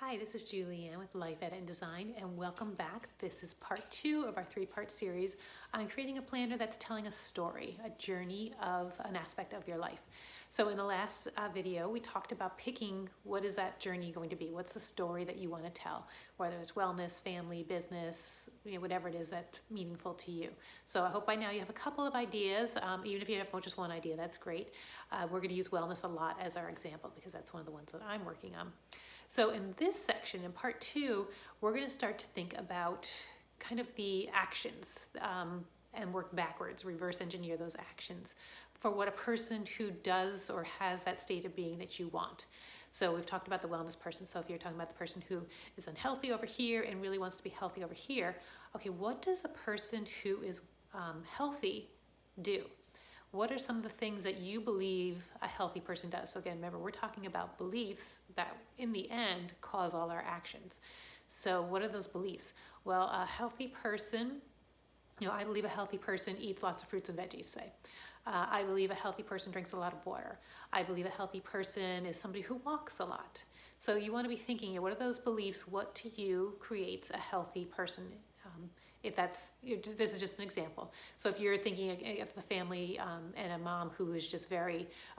Hi, this is Julianne with Life Edit and Design, and welcome back. This is part 2 of our 3-part series on creating a planner that's telling a story, a journey of an aspect of your life. So in the last video, we talked about picking what is that journey going to be? What's the story that you want to tell? Whether it's wellness, family, business, whatever it is that's meaningful to you. So I hope by now you have a couple of ideas. Even if you have just one idea, that's great. We're going to use wellness a lot as our example because that's one of the ones that I'm working on. So in this section, in part 2, we're going to start to think about kind of the actions and work backwards, reverse engineer those actions for what a person who does or has that state of being that you want. So we've talked about the wellness person. So if you're talking about the person who is unhealthy over here and really wants to be healthy over here, okay, what does a person who is healthy do? What are some of the things that you believe a healthy person does? So again, remember, we're talking about beliefs that in the end cause all our actions. So what are those beliefs? Well, a healthy person, I believe a healthy person eats lots of fruits and veggies, say. I believe a healthy person drinks a lot of water. I believe a healthy person is somebody who walks a lot. So you want to be thinking, what are those beliefs? What to you creates a healthy person? If that's, this is just an example. So if you're thinking of the family and a mom who is just a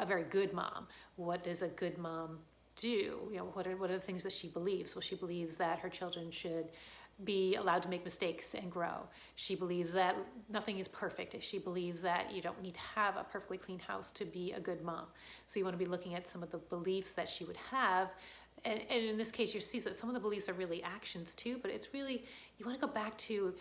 very good mom, what does a good mom do? What are the things that she believes? Well, she believes that her children should be allowed to make mistakes and grow. She believes that nothing is perfect. She believes that you don't need to have a perfectly clean house to be a good mom. So you want to be looking at some of the beliefs that she would have. And in this case, you see that some of the beliefs are really actions too, but it's really, you want to go back to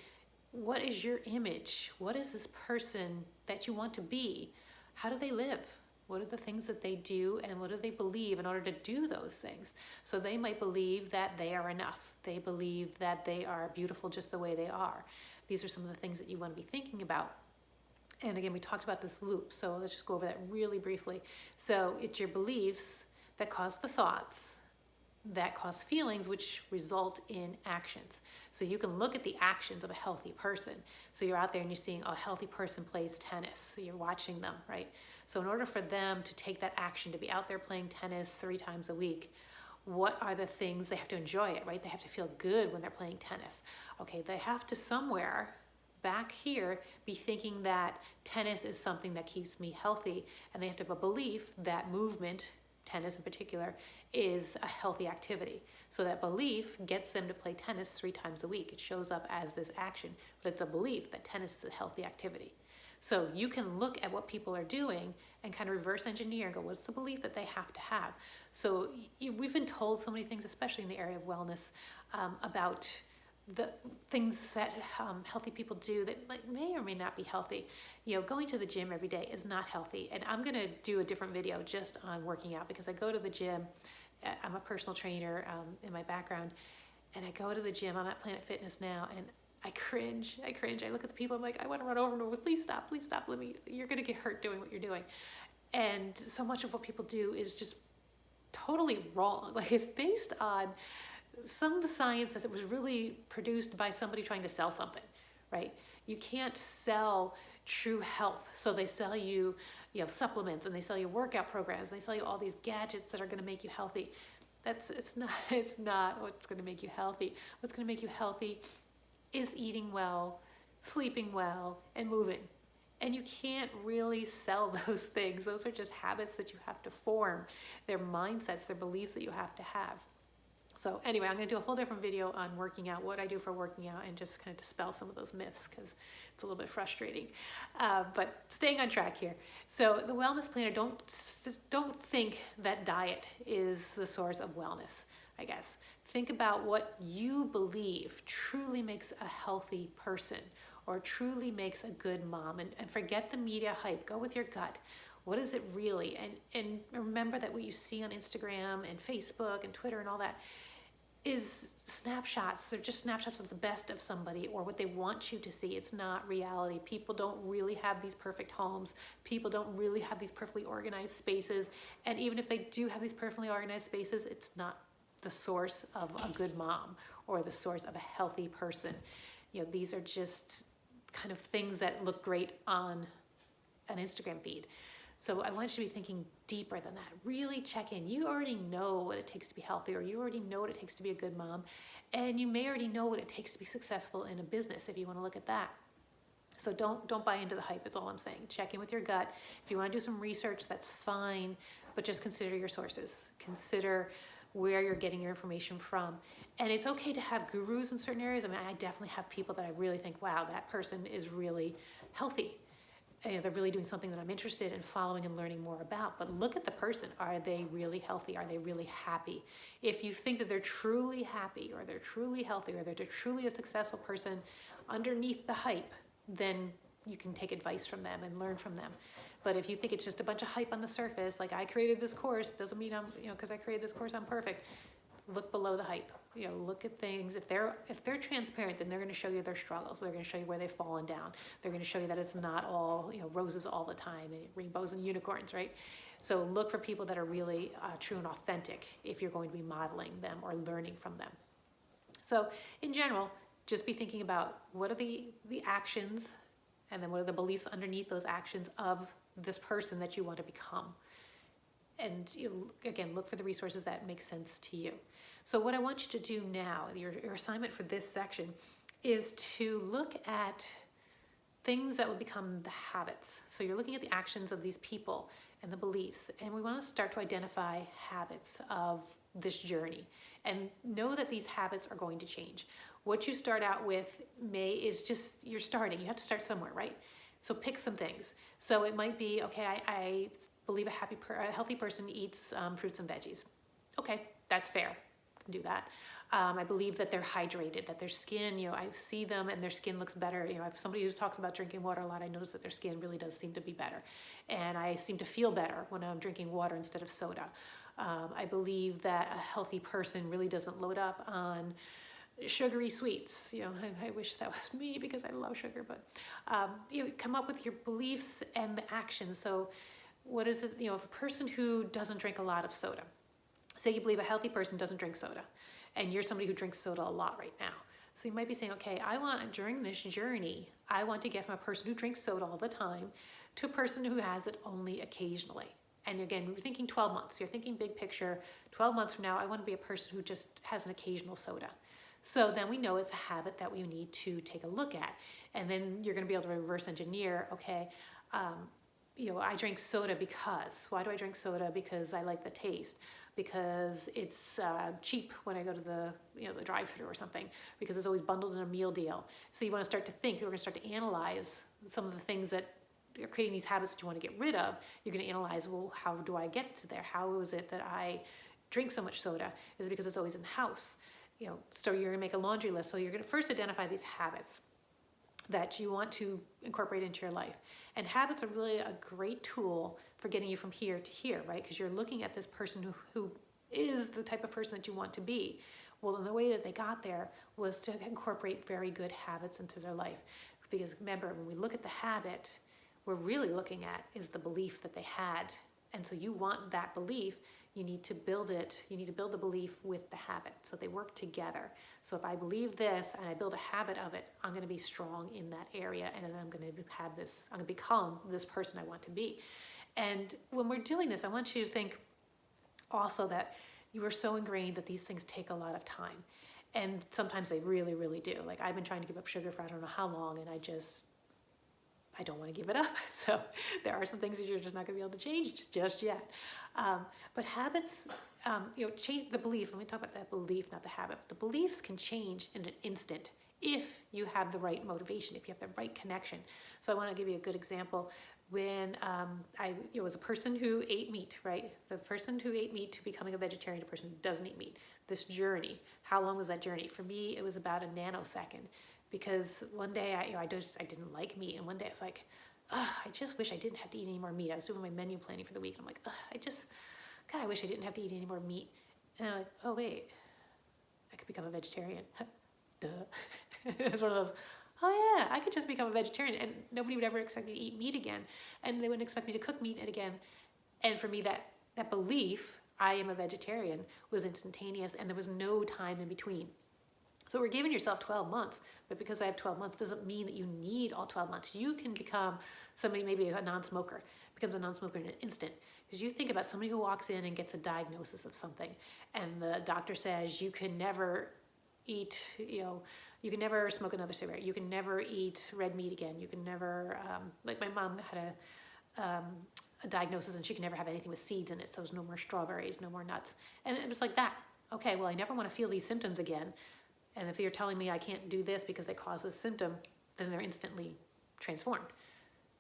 what is your image? What is this person that you want to be? How do they live? What are the things that they do and what do they believe in order to do those things? So they might believe that they are enough. They believe that they are beautiful just the way they are. These are some of the things that you want to be thinking about. And again, we talked about this loop, so let's just go over that really briefly. So it's your beliefs that cause the thoughts, that cause feelings, which result in actions. So you can look at the actions of a healthy person. So you're out there and you're seeing a healthy person plays tennis. So you're watching them, right? So in order for them to take that action, to be out there playing tennis 3 times a week, what are the things they have to enjoy it, right? They have to feel good when they're playing tennis. Okay, they have to somewhere back here be thinking that tennis is something that keeps me healthy, and they have to have a belief that movement, tennis in particular, is a healthy activity. So that belief gets them to play tennis 3 times a week. It shows up as this action, but it's a belief that tennis is a healthy activity. So you can look at what people are doing and kind of reverse engineer and go, what's the belief that they have to have? So we've been told so many things, especially in the area of wellness, about the things that healthy people do that may or may not be healthy. Going to the gym every day is not healthy. And I'm going to do a different video just on working out because I go to the gym. I'm a personal trainer in my background, and I go to the gym. I'm at Planet Fitness now, and I cringe. I look at the people. I'm like, I want to run over them. Please stop. You're going to get hurt doing what you're doing. And so much of what people do is just totally wrong. Like, it's based on some science that it was really produced by somebody trying to sell something, right? You can't sell true health. So they sell you, supplements, and they sell you workout programs, and they sell you all these gadgets that are going to make you healthy. It's not what's going to make you healthy. What's going to make you healthy is eating well, sleeping well, and moving. And you can't really sell those things. Those are just habits that you have to form. They're mindsets, they're beliefs that you have to have. So anyway, I'm going to do a whole different video on working out, what I do for working out, and just kind of dispel some of those myths because it's a little bit frustrating. But staying on track here. So the wellness planner, don't think that diet is the source of wellness, I guess. Think about what you believe truly makes a healthy person or truly makes a good mom, and forget the media hype. Go with your gut. What is it really? And remember that what you see on Instagram and Facebook and Twitter and all that is snapshots. They're just snapshots of the best of somebody or what they want you to see. It's not reality. People don't really have these perfect homes. People don't really have these perfectly organized spaces. And even if they do have these perfectly organized spaces, it's not the source of a good mom or the source of a healthy person. These are just kind of things that look great on an Instagram feed. So I want you to be thinking deeper than that. Really check in. You already know what it takes to be healthy, or you already know what it takes to be a good mom. And you may already know what it takes to be successful in a business if you want to look at that. So don't buy into the hype, is all I'm saying. Check in with your gut. If you want to do some research, that's fine, but just consider your sources. Consider where you're getting your information from. And it's okay to have gurus in certain areas. I mean, I definitely have people that I really think, wow, that person is really healthy. And they're really doing something that I'm interested in following and learning more about. But look at the person. Are they really healthy? Are they really happy? If you think that they're truly happy, or they're truly healthy, or they're truly a successful person underneath the hype, then you can take advice from them and learn from them. But if you think it's just a bunch of hype on the surface, like I created this course, doesn't mean because I created this course, I'm perfect. Look below the hype. Look at things. If they're transparent, then they're going to show you their struggles. They're going to show you where they've fallen down. They're going to show you that it's not all roses all the time and rainbows and unicorns, right? So look for people that are really true and authentic if you're going to be modeling them or learning from them. So in general, just be thinking about what are the actions, and then what are the beliefs underneath those actions of this person that you want to become. And again, look for the resources that make sense to you. So what I want you to do now, your assignment for this section, is to look at things that will become the habits. So you're looking at the actions of these people and the beliefs, and we want to start to identify habits of this journey and know that these habits are going to change. What you start out with is just, you're starting. You have to start somewhere, right? So pick some things. So it might be, okay, I believe a healthy person eats fruits and veggies. Okay, that's fair. I can do that. I believe that they're hydrated, that their skin, I see them and their skin looks better. If somebody who talks about drinking water a lot, I notice that their skin really does seem to be better. And I seem to feel better when I'm drinking water instead of soda. I believe that a healthy person really doesn't load up on sugary sweets. I wish that was me because I love sugar, but come up with your beliefs and the actions. So what is it, if a person who doesn't drink a lot of soda, say you believe a healthy person doesn't drink soda, and you're somebody who drinks soda a lot right now. So you might be saying, okay, during this journey, I want to get from a person who drinks soda all the time to a person who has it only occasionally. And again, you're thinking 12 months. You're thinking big picture. 12 months from now, I want to be a person who just has an occasional soda. So then we know it's a habit that we need to take a look at. And then you're going to be able to reverse engineer, okay, I drink soda because, why do I drink soda? Because I like the taste, because it's cheap when I go to the drive-thru or something, because it's always bundled in a meal deal. So you want to start to think, we're going to start to analyze some of the things that are creating these habits that you want to get rid of. You're going to analyze, well, how do I get to there? How is it that I drink so much soda? Is it because it's always in the house? So you're going to make a laundry list. So you're going to first identify these habits that you want to incorporate into your life. And habits are really a great tool for getting you from here to here, right? Because you're looking at this person who is the type of person that you want to be. Well, then the way that they got there was to incorporate very good habits into their life. Because remember, when we look at the habit, we're really looking at is the belief that they had. And so you want that belief, you need to build it. You need to build the belief with the habit. So they work together. So if I believe this and I build a habit of it, I'm going to be strong in that area, and then I'm going to become this person I want to be. And when we're doing this, I want you to think also that you are so ingrained that these things take a lot of time. And sometimes they really, really do. Like I've been trying to give up sugar for I don't know how long, and I don't want to give it up. So there are some things that you're just not going to be able to change just yet. But habits, change the belief. Let me talk about that belief, not the habit. The beliefs can change in an instant if you have the right motivation, if you have the right connection. So I want to give you a good example. When I was a person who ate meat, right? The person who ate meat to becoming a vegetarian, a person who doesn't eat meat. This journey, how long was that journey? For me, it was about a nanosecond. Because one day I didn't like meat, and one day I was like, I just wish I didn't have to eat any more meat. I was doing my menu planning for the week, and I'm like, I wish I didn't have to eat any more meat. And I'm like, oh wait, I could become a vegetarian. Duh. It was one of those, oh yeah, I could just become a vegetarian, and nobody would ever expect me to eat meat again, and they wouldn't expect me to cook meat again. And for me, that belief, I am a vegetarian, was instantaneous, and there was no time in between. So we're giving yourself 12 months, but because I have 12 months doesn't mean that you need all 12 months. You can become somebody, maybe a non-smoker. becomes a non-smoker in an instant. Because you think about somebody who walks in and gets a diagnosis of something, and the doctor says you can never eat, you can never smoke another cigarette, you can never eat red meat again, you can never, like my mom had a diagnosis and she can never have anything with seeds in it, so there's no more strawberries, no more nuts. And it was like that. Okay, well, I never want to feel these symptoms again. And if you're telling me I can't do this because they cause this symptom, then they're instantly transformed.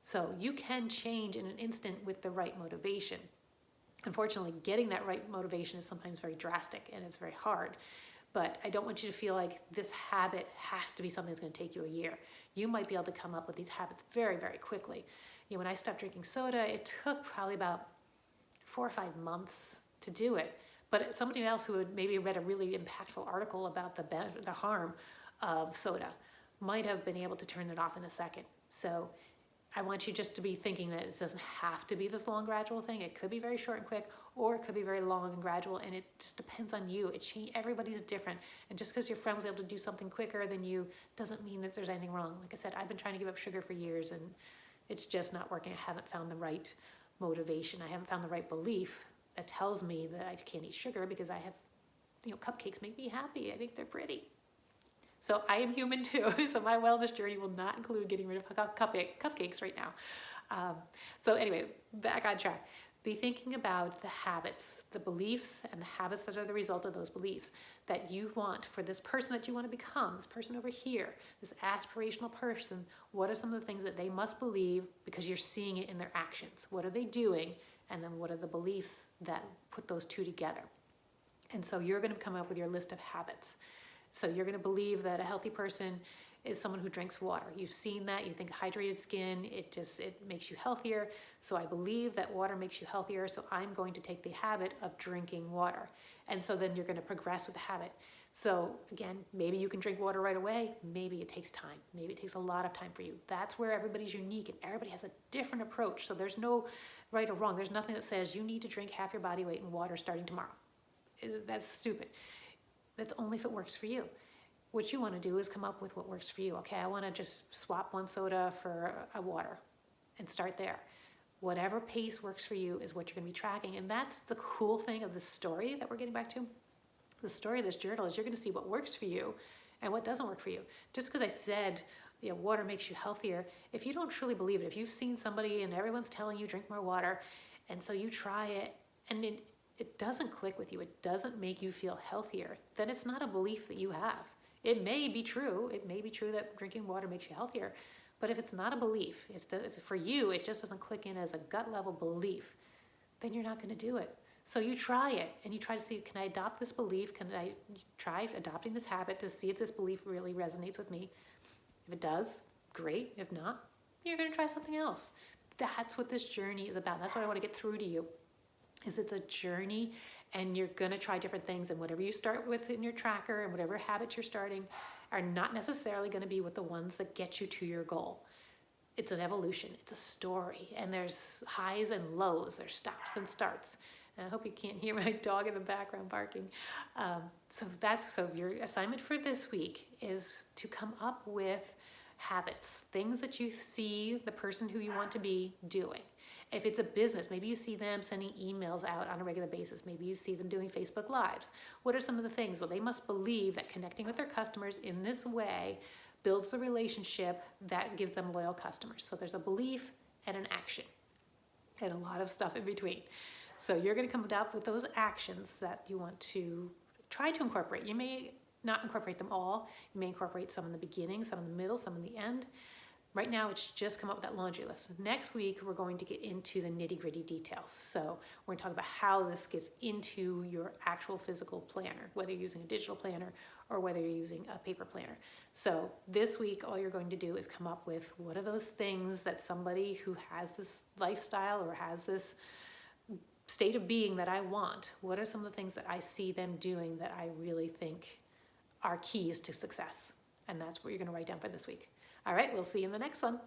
So you can change in an instant with the right motivation. Unfortunately, getting that right motivation is sometimes very drastic and it's very hard. But I don't want you to feel like this habit has to be something that's going to take you a year. You might be able to come up with these habits very, very quickly. When I stopped drinking soda, it took probably about 4 or 5 months to do it. But somebody else who had maybe read a really impactful article about the harm of soda might have been able to turn it off in a second. So I want you just to be thinking that it doesn't have to be this long, gradual thing. It could be very short and quick, or it could be very long and gradual, and it just depends on you. Everybody's different, and just because your friend was able to do something quicker than you doesn't mean that there's anything wrong. Like I said, I've been trying to give up sugar for years, and it's just not working. I haven't found the right motivation. I haven't found the right belief that tells me that I can't eat sugar because I have, cupcakes make me happy. I think they're pretty. So I am human too. So my wellness journey will not include getting rid of cupcakes right now. So anyway, back on track. Be thinking about the habits, the beliefs, and the habits that are the result of those beliefs that you want for this person that you want to become, this person over here, this aspirational person. What are some of the things that they must believe because you're seeing it in their actions? What are they doing? And then what are the beliefs that put those two together? And so you're going to come up with your list of habits. So you're going to believe that a healthy person is someone who drinks water. You've seen that. You think hydrated skin, it makes you healthier. So I believe that water makes you healthier. So I'm going to take the habit of drinking water. And so then you're going to progress with the habit. So again, maybe you can drink water right away. Maybe it takes time. Maybe it takes a lot of time for you. That's where everybody's unique and everybody has a different approach. So there's no right or wrong. There's nothing that says you need to drink half your body weight in water starting tomorrow. That's stupid. That's only if it works for you. What you want to do is come up with what works for you. Okay, I want to just swap one soda for a water and start there. Whatever pace works for you is what you're going to be tracking. And that's the cool thing of the story that we're getting back to. The story of this journal is you're going to see what works for you and what doesn't work for you. Just because I said water makes you healthier, if you don't truly believe it, if you've seen somebody and everyone's telling you drink more water, and so you try it and it doesn't click with you, it doesn't make you feel healthier, then it's not a belief that you have. It may be true. It may be true that drinking water makes you healthier. But if it's not a belief, if for you it just doesn't click in as a gut level belief, then you're not going to do it. So you try it and you try to see, can I adopt this belief? Can I try adopting this habit to see if this belief really resonates with me? If it does, great. If not, you're going to try something else. That's what this journey is about. That's what I want to get through to you. Is it's a journey and you're going to try different things, and whatever you start with in your tracker and whatever habits you're starting are not necessarily going to be with the ones that get you to your goal. It's an evolution. It's a story, and there's highs and lows. There's stops and starts. And I hope you can't hear my dog in the background barking. So your assignment for this week is to come up with habits, things that you see the person who you want to be doing. If it's a business, maybe you see them sending emails out on a regular basis. Maybe you see them doing Facebook Lives. What are some of the things? Well, they must believe that connecting with their customers in this way builds the relationship that gives them loyal customers. So there's a belief and an action and a lot of stuff in between. So you're going to come up with those actions that you want to try to incorporate. You may not incorporate them all. You may incorporate some in the beginning, some in the middle, some in the end. Right now, it's just come up with that laundry list. Next week, we're going to get into the nitty-gritty details. So we're going to talk about how this gets into your actual physical planner, whether you're using a digital planner or whether you're using a paper planner. So this week, all you're going to do is come up with what are those things that somebody who has this lifestyle or has this state of being that I want, what are some of the things that I see them doing that I really think are keys to success? And that's what you're going to write down for this week. All right, we'll see you in the next one.